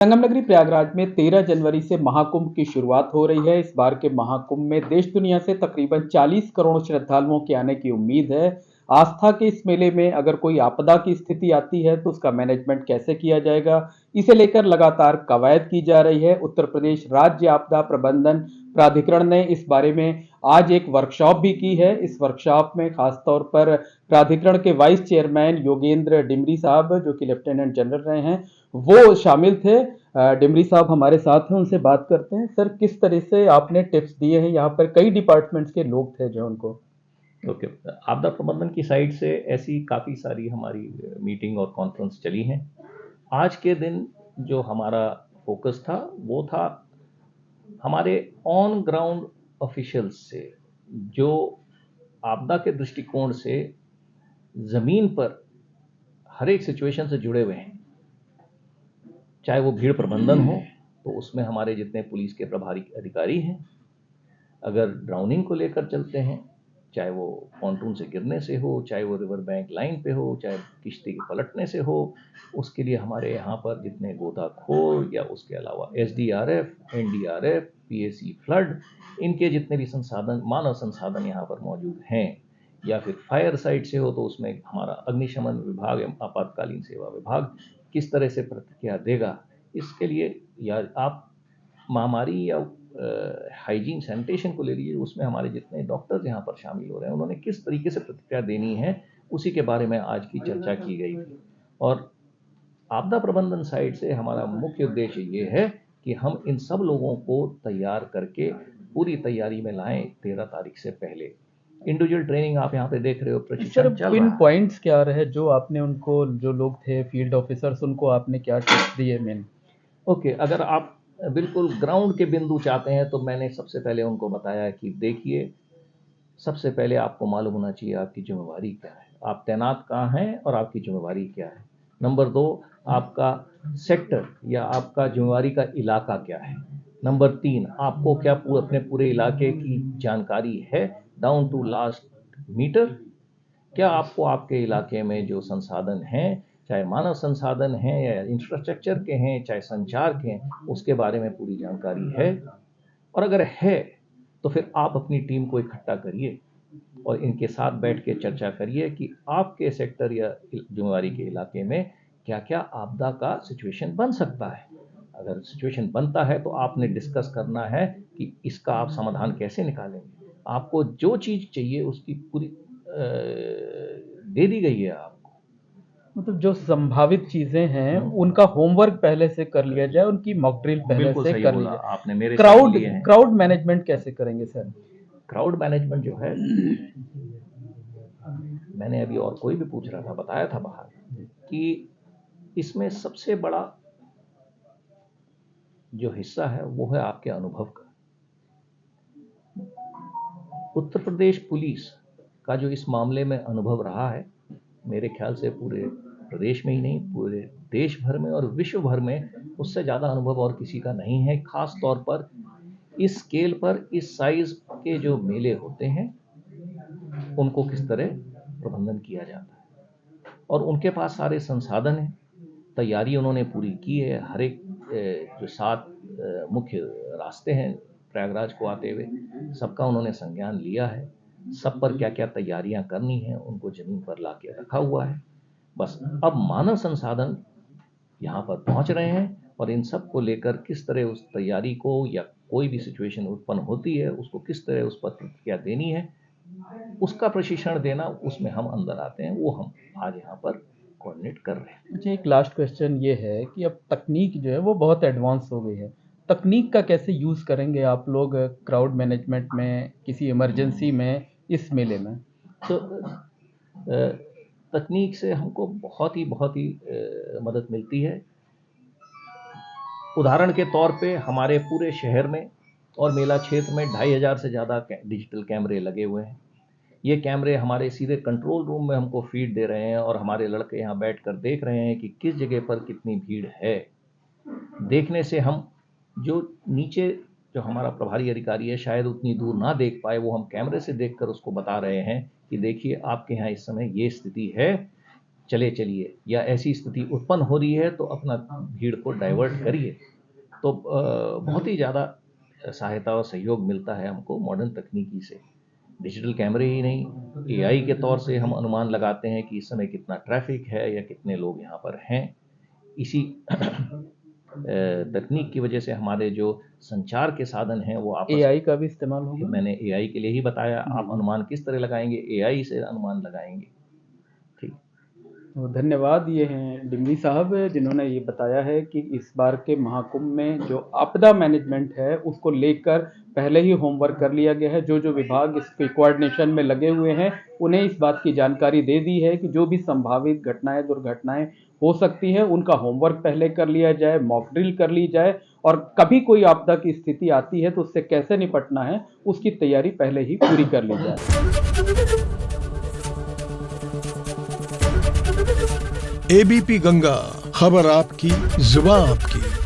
संगम नगरी प्रयागराज में 13 जनवरी से महाकुंभ की शुरुआत हो रही है। इस बार के महाकुंभ में देश दुनिया से तकरीबन 40 करोड़ श्रद्धालुओं के आने की उम्मीद है। आस्था के इस मेले में अगर कोई आपदा की स्थिति आती है तो उसका मैनेजमेंट कैसे किया जाएगा, इसे लेकर लगातार कवायद की जा रही है। उत्तर प्रदेश राज्य आपदा प्रबंधन प्राधिकरण ने इस बारे में आज एक वर्कशॉप भी की है। इस वर्कशॉप में खासतौर पर प्राधिकरण के वाइस चेयरमैन योगेंद्र डिमरी साहब, जो कि लेफ्टिनेंट जनरल रहे हैं, वो शामिल थे। डिमरी साहब हमारे साथ हैं, उनसे बात करते हैं। सर, किस तरह से आपने टिप्स दिए हैं? यहाँ पर कई डिपार्टमेंट्स के लोग थे जो उनको ओके। आपदा प्रबंधन की साइड से ऐसी काफ़ी सारी हमारी मीटिंग और कॉन्फ्रेंस चली हैं। आज के दिन जो हमारा फोकस था वो था हमारे ऑन ग्राउंड ऑफिशियल्स से, जो आपदा के दृष्टिकोण से ज़मीन पर हर एक सिचुएशन से जुड़े हुए हैं। चाहे वो भीड़ प्रबंधन हो तो उसमें हमारे जितने पुलिस के प्रभारी अधिकारी हैं, अगर ड्राउनिंग को लेकर चलते हैं, चाहे वो पॉन्टून से गिरने से हो, चाहे वो रिवर बैंक लाइन पे हो, चाहे किश्ती के पलटने से हो, उसके लिए हमारे यहाँ पर जितने गोताखोर या उसके अलावा एसडीआरएफ, एनडीआरएफ, पीएसी फ्लड, इनके जितने भी संसाधन, मानव संसाधन यहाँ पर मौजूद हैं, या फिर फायर साइड से हो तो उसमें हमारा अग्निशमन विभाग या आपातकालीन सेवा विभाग किस तरह से प्रतिक्रिया देगा, इसके लिए या आप महामारी या हाइजीन सैनिटेशन को ले लीजिए, उसमें हमारे जितने डॉक्टर्स यहाँ पर शामिल हो रहे हैं उन्होंने किस तरीके से प्रतिक्रिया देनी है, उसी के बारे में आज की चर्चा की गई थी। और आपदा प्रबंधन साइड से हमारा मुख्य उद्देश्य ये है कि हम इन सब लोगों को तैयार करके पूरी तैयारी में लाएं 13 तारीख से पहले। इंडिविजुअल ट्रेनिंग आप यहाँ पे देख रहे हो, सर, प्रशिक्षण चल पिन रहा है। पॉइंट्स क्या रहे जो आपने उनको, जो लोग थे फील्ड ऑफिसर्स, उनको आपने क्या टिप्स दिए मेन? ओके, अगर आप बिल्कुल ग्राउंड के बिंदु चाहते हैं तो मैंने सबसे पहले उनको बताया कि देखिए, सबसे पहले आपको मालूम होना चाहिए आपकी जिम्मेवारी क्या है, आप तैनात कहाँ हैं और आपकी जिम्मेवारी क्या है। नंबर 2, आपका सेक्टर या आपका जिम्मेवारी का इलाका क्या है। नंबर 3, आपको क्या अपने पूरे इलाके की जानकारी है डाउन टू लास्ट मीटर। क्या आपको आपके इलाके में जो संसाधन हैं, चाहे मानव संसाधन हैं या इंफ्रास्ट्रक्चर के हैं, चाहे संचार के हैं, उसके बारे में पूरी जानकारी है। और अगर है तो फिर आप अपनी टीम को इकट्ठा करिए और इनके साथ बैठ के चर्चा करिए कि आपके सेक्टर या जिम्मेवारी के इलाके में क्या क्या आपदा का सिचुएशन बन सकता है। अगर सिचुएशन बनता है तो आपने डिस्कस करना है कि इसका आप समाधान कैसे निकालेंगे। आपको जो चीज़ चाहिए उसकी पूरी दे दी गई है आपको। मतलब जो संभावित चीजें हैं उनका होमवर्क पहले से कर लिया जाए, उनकी मॉक ड्रिल पहले बिल्कुल से सही कर ली बोला जाए। आपने, मेरे शब्द क्राउड लिए हैं। क्राउड मैनेजमेंट कैसे करेंगे सर? क्राउड मैनेजमेंट जो है, मैंने अभी और कोई भी पूछ रहा था, बताया था बाहर कि इसमें सबसे बड़ा जो हिस्सा है वो है आपके अनुभव का। उत्तर प्रदेश पुलिस का जो इस मामले में अनुभव रहा है, मेरे ख्याल से पूरे प्रदेश में ही नहीं, पूरे देश भर में और विश्व भर में उससे ज़्यादा अनुभव और किसी का नहीं है। खास तौर पर इस स्केल पर, इस साइज के जो मेले होते हैं उनको किस तरह प्रबंधन किया जाता है, और उनके पास सारे संसाधन हैं, तैयारी उन्होंने पूरी की है। हर एक जो 7 मुख्य रास्ते हैं प्रयागराज को आते हुए, सबका उन्होंने संज्ञान लिया है। सब पर क्या क्या तैयारियां करनी है उनको ज़मीन पर ला के रखा हुआ है। बस अब मानव संसाधन यहाँ पर पहुँच रहे हैं और इन सब को लेकर किस तरह उस तैयारी को, या कोई भी सिचुएशन उत्पन्न होती है उसको किस तरह उस पर प्रतिक्रिया देनी है, उसका प्रशिक्षण देना, उसमें हम अंदर आते हैं। वो हम आज यहाँ पर कोऑर्डिनेट कर रहे हैं। अच्छा, एक लास्ट क्वेश्चन ये है कि अब तकनीक जो है वो बहुत एडवांस हो गई है। तकनीक का कैसे यूज़ करेंगे आप लोग क्राउड मैनेजमेंट में, किसी इमरजेंसी में, इस मेले में? तो तकनीक से हमको बहुत ही मदद मिलती है। उदाहरण के तौर पे हमारे पूरे शहर में और मेला क्षेत्र में 2500 से ज़्यादा डिजिटल कैमरे लगे हुए हैं। ये कैमरे हमारे सीधे कंट्रोल रूम में हमको फीड दे रहे हैं और हमारे लड़के यहाँ बैठकर देख रहे हैं कि किस जगह पर कितनी भीड़ है। देखने से हम जो नीचे जो हमारा प्रभारी अधिकारी है शायद उतनी दूर ना देख पाए, वो हम कैमरे से देखकर उसको बता रहे हैं कि देखिए आपके यहाँ इस समय ये स्थिति है, चले चलिए, या ऐसी स्थिति उत्पन्न हो रही है तो अपना भीड़ को डाइवर्ट करिए। तो बहुत ही ज़्यादा सहायता और सहयोग मिलता है हमको मॉडर्न तकनीकी से। डिजिटल कैमरे ही नहीं, एआई के तौर से हम अनुमान लगाते हैं कि इस समय कितना ट्रैफिक है या कितने लोग यहाँ पर हैं। इसी तकनीक की वजह से हमारे जो संचार के साधन हैं वो आपस एआई का भी इस्तेमाल होगा। मैंने एआई के लिए ही बताया। आप अनुमान किस तरह लगाएंगे? एआई से अनुमान लगाएंगे। ठीक। तो धन्यवाद। ये हैं डिमरी साहब जिन्होंने ये बताया है कि इस बार के महाकुंभ में जो आपदा मैनेजमेंट है उसको लेकर पहले ही होमवर्क कर लिया गया है। जो जो विभाग इसके कोऑर्डिनेशन में लगे हुए हैं उन्हें इस बात की जानकारी दे दी है कि जो भी संभावित घटनाएं दुर्घटनाएं हो सकती है उनका होमवर्क पहले कर लिया जाए, मॉक ड्रिल कर ली जाए, और कभी कोई आपदा की स्थिति आती है तो उससे कैसे निपटना है उसकी तैयारी पहले ही पूरी कर ली जाए। एबीपी गंगा, खबर आपकी, जुबान आपकी।